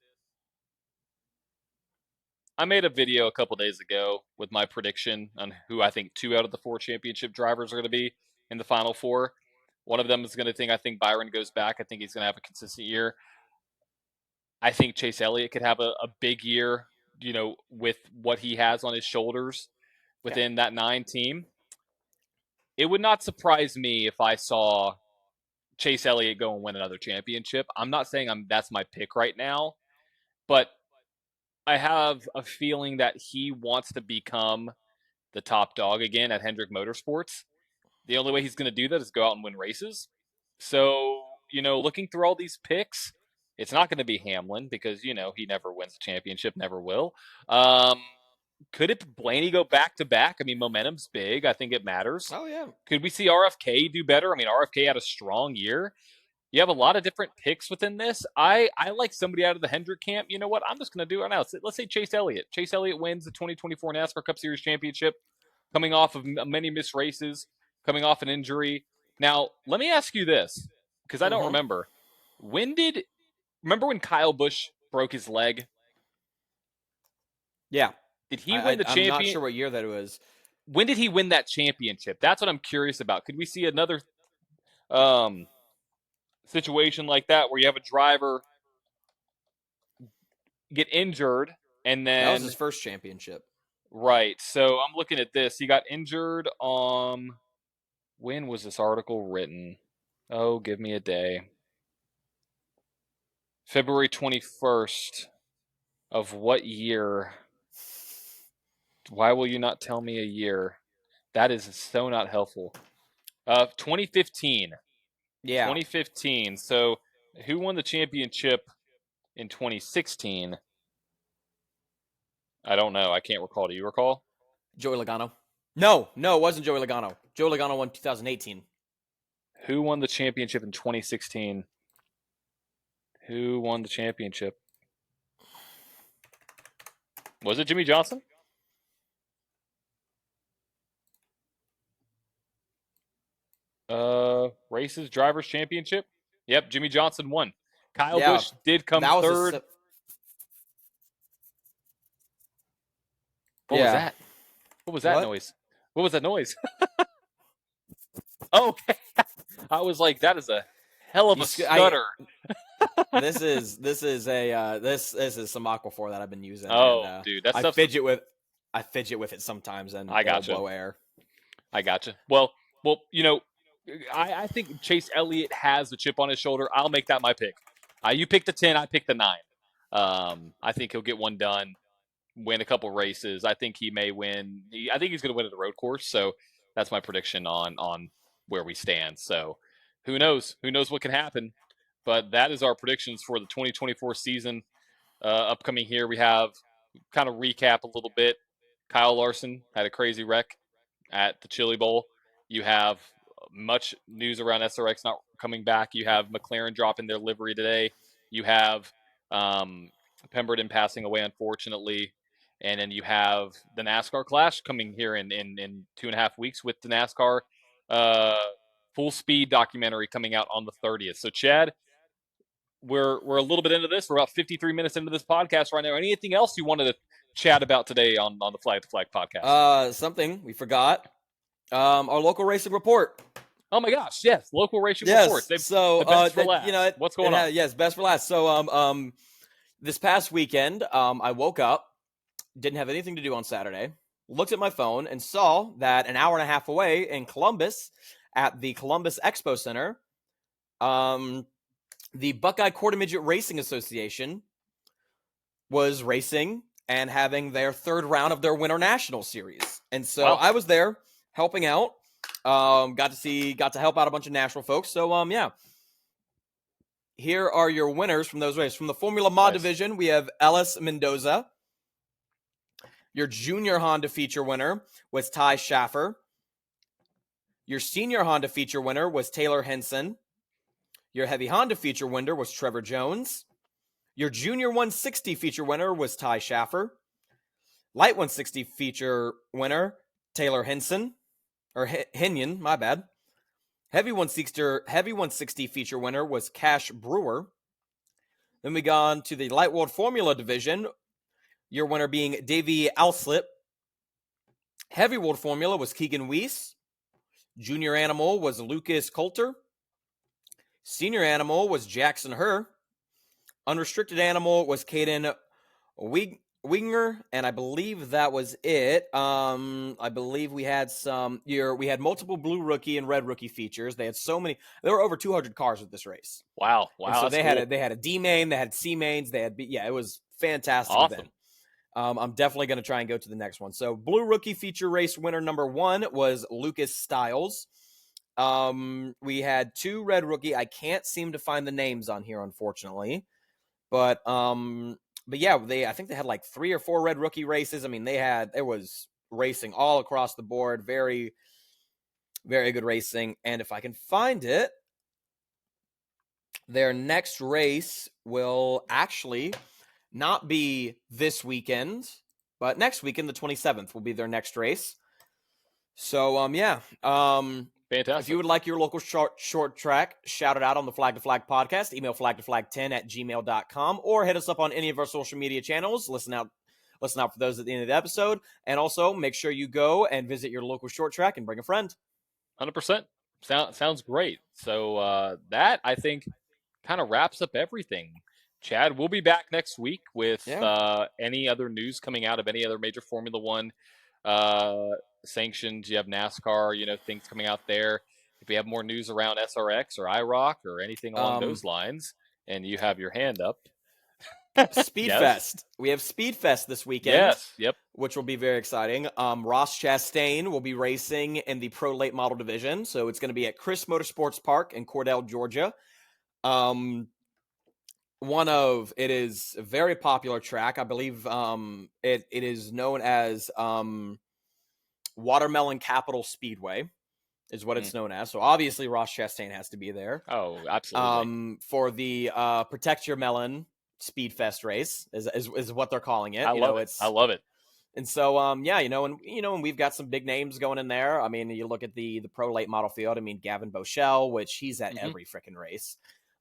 I made a video a couple days ago with my prediction on who I think 2 out of the 4 championship drivers are going to be in the final 4. One of them is going to think, I think Byron goes back. I think he's going to have a consistent year. I think Chase Elliott could have a big year, with what he has on his shoulders within that 9 team. It would not surprise me if I saw Chase Elliott go and win another championship. I'm not saying that's my pick right now, but I have a feeling that he wants to become the top dog again at Hendrick Motorsports. The only way he's going to do that is go out and win races. So, looking through all these picks, it's not going to be Hamlin because, he never wins a championship, never will. Could it Blaney go back to back? I mean, momentum's big. I think it matters. Oh, yeah. Could we see RFK do better? I mean, RFK had a strong year. You have a lot of different picks within this. I like somebody out of the Hendrick camp. You know what? I'm just going to do it now. Let's say Chase Elliott. Chase Elliott wins the 2024 NASCAR Cup Series championship, coming off of many missed races, coming off an injury. Now, let me ask you this, because I don't remember. Remember when Kyle Busch broke his leg? Yeah. Did he win the championship? I'm not sure what year that was. When did he win that championship? That's what I'm curious about. Could we see another situation like that where you have a driver get injured and then... That was his first championship. Right. So I'm looking at this. He got injured When was this article written? Oh, give me a day. February 21st of what year? Why will you not tell me a year? That is so not helpful. 2015. Yeah. 2015. So, who won the championship in 2016? I don't know. I can't recall. Do you recall? Joey Logano. No, it wasn't Joey Logano. Joey Logano won 2018. Who won the championship in 2016? Who won the championship? Was it Jimmy Johnson? Races Drivers Championship? Yep, Jimmy Johnson won. Kyle Yeah, Busch did come that was third. What was that? What was that noise? What was that noise? Oh, I was like, that is a hell of a stutter. This is some Aquaphor that I've been using. Oh, and, dude, that I stuff's fidget with it sometimes, and I gotcha. it'll blow air. I gotcha. Well, you know, I think Chase Elliott has the chip on his shoulder. I'll make that my pick. You pick the 10, I pick the 9. I think he'll get one done, win a couple races. I think he may win. I think he's going to win at the road course. So that's my prediction on where we stand. So who knows? Who knows what can happen? But that is our predictions for the 2024 season. Upcoming here, we have kind of recap a little bit. Kyle Larson had a crazy wreck at the Chili Bowl. You have much news around SRX not coming back. You have McLaren dropping their livery today. You have Pemberton passing away, unfortunately. And then you have the NASCAR Clash coming here in 2.5 weeks with the NASCAR full speed documentary coming out on the 30th. So, Chad, we're a little bit into this. We're about 53 minutes into this podcast right now. Anything else you wanted to chat about today on the Flag to Flag podcast? Something we forgot. Our local racing report. Oh my gosh! Yes, local racing report. So the best for last. What's going on? Yes, best for last. So this past weekend, I woke up, didn't have anything to do on Saturday. Looked at my phone and saw that an hour and a half away in Columbus, at the Columbus Expo Center, the Buckeye Quarter Midget Racing Association was racing and having their third round of their Winter National Series. And so I was there helping out. Got to help out a bunch of national folks. So yeah. Here are your winners from those races. From the Formula Mod division, we have Ellis Mendoza. Your junior Honda feature winner was Ty Schaffer. Your senior Honda feature winner was Taylor Henson. Your heavy Honda feature winner was Trevor Jones. Your junior 160 feature winner was Ty Schaffer. Light 160 feature winner, Taylor Henson. Or Henyon, my bad. Heavy 160 feature winner was Cash Brewer. Then we go on to the Light World Formula division. Your winner being Davey Alslip. Heavy World Formula was Keegan Weiss. Junior Animal was Lucas Coulter. Senior Animal was Jackson Herr. Unrestricted Animal was Caden Winger, and I believe that was it. I believe we had multiple blue rookie and red rookie features. They had so many. There were over 200 cars at this race. Wow! And so they had a D main, they had C mains, it was fantastic event. I'm definitely going to try and go to the next one. So blue rookie feature race winner number 1 was Lucas Stiles. We had 2 red rookie. I can't seem to find the names on here, unfortunately. But yeah, I think they had like 3 or 4 red rookie races. I mean, there was racing all across the board. Very, very good racing. And if I can find it, their next race will actually not be this weekend, but next weekend, the 27th, will be their next race. So, yeah. Fantastic. If you would like your local short track, shout it out on the Flag to Flag podcast. Email flagtoflag10@gmail.com or hit us up on any of our social media channels. Listen out for those at the end of the episode. And also make sure you go and visit your local short track and bring a friend. 100%. Sounds great. So that, I think, kind of wraps up everything. Chad, we'll be back next week with any other news coming out of any other major Formula One sanctions. You have NASCAR, things coming out there. if you have more news around SRX or IROC or anything along Um, those lines, and you have your hand up. Speed Yes. Fest. We have Speed Fest this weekend. Yes. Yep. Which will be very exciting. Ross Chastain will be racing in the Pro Late Model Division, so it's going to be at Chris Motorsports Park in Cordell, Georgia. It is a very popular track. I believe it is known as Watermelon Capital Speedway, is what it's known as. So obviously Ross Chastain has to be there. Oh, absolutely. For the Protect Your Melon Speed Fest race is what they're calling it. I love it. I love it. And so, and we've got some big names going in there. I mean, you look at the pro late model field. I mean, Gavin Bochelle, which he's at every freaking race.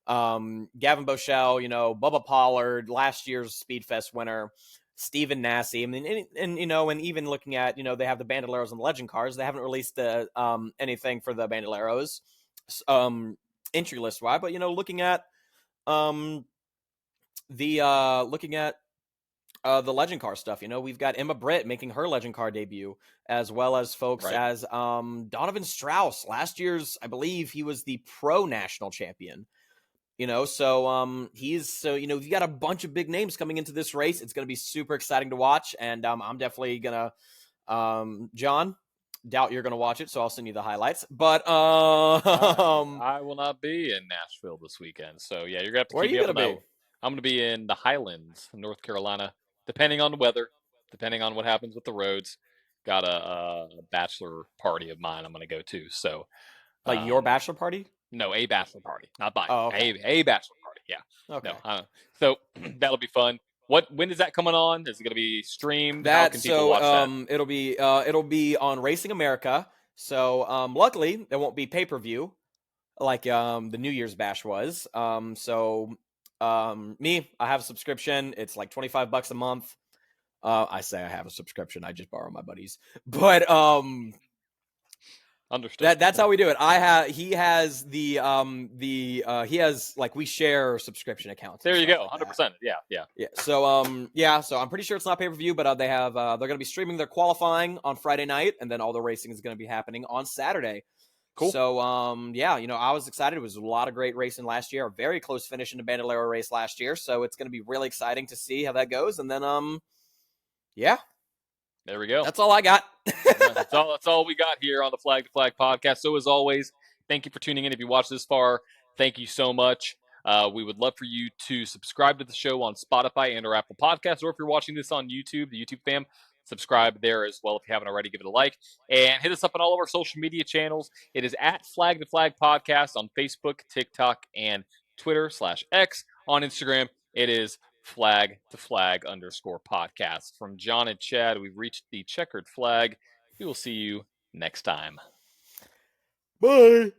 Gavin Bochelle, Bubba Pollard, last year's Speedfest winner, Stephen Nasse. I mean, and even looking at, they have the Bandoleros and the Legend cars. They haven't released anything for the Bandoleros, entry list wise. But looking at the Legend car stuff, we've got Emma Britt making her Legend car debut, as well as folks as Donovan Strauss. Last year's, I believe, he was the pro national champion. You've got a bunch of big names coming into this race. It's going to be super exciting to watch, and I'm definitely gonna, John, doubt you're gonna watch it, so I'll send you the highlights. But I will not be in Nashville this weekend, so yeah, you're gonna have to keep me up on that. I'm gonna be in the Highlands, North Carolina. Depending on the weather, depending on what happens with the roads, got a bachelor party of mine I'm going to go to. So, your bachelor party? No, a bachelor party, not mine. Oh, okay. A bachelor party. Yeah. Okay. No, so that'll be fun. When is that coming on? Is it going to be streamed? How can people watch that? It'll be on Racing America. So, luckily there won't be pay-per-view like the New Year's Bash was. I have a subscription. It's like $25 a month. I say I have a subscription. I just borrow my buddies. But understood. That's how we do it. He has we share subscription accounts. There you go. 100%. Yeah. So I'm pretty sure it's not pay-per-view, but they have they're going to be streaming their qualifying on Friday night, and then all the racing is going to be happening on Saturday. Cool. So, I was excited. It was a lot of great racing last year. A very close finish in the Bandolero race last year. So it's going to be really exciting to see how that goes. And then, there we go. That's all I got. That's all we got here on the Flag to Flag podcast. So as always, thank you for tuning in. If you watched this far, thank you so much. We would love for you to subscribe to the show on Spotify and or Apple Podcasts, or if you're watching this on YouTube, the YouTube fam, subscribe there as well if you haven't already. Give it a like and hit us up on all of our social media channels. It is at Flag to Flag Podcast on Facebook, TikTok, and Twitter /X. On Instagram, it is Flag to Flag _podcast. From John and Chad, we've reached the checkered flag. We will see you next time. Bye.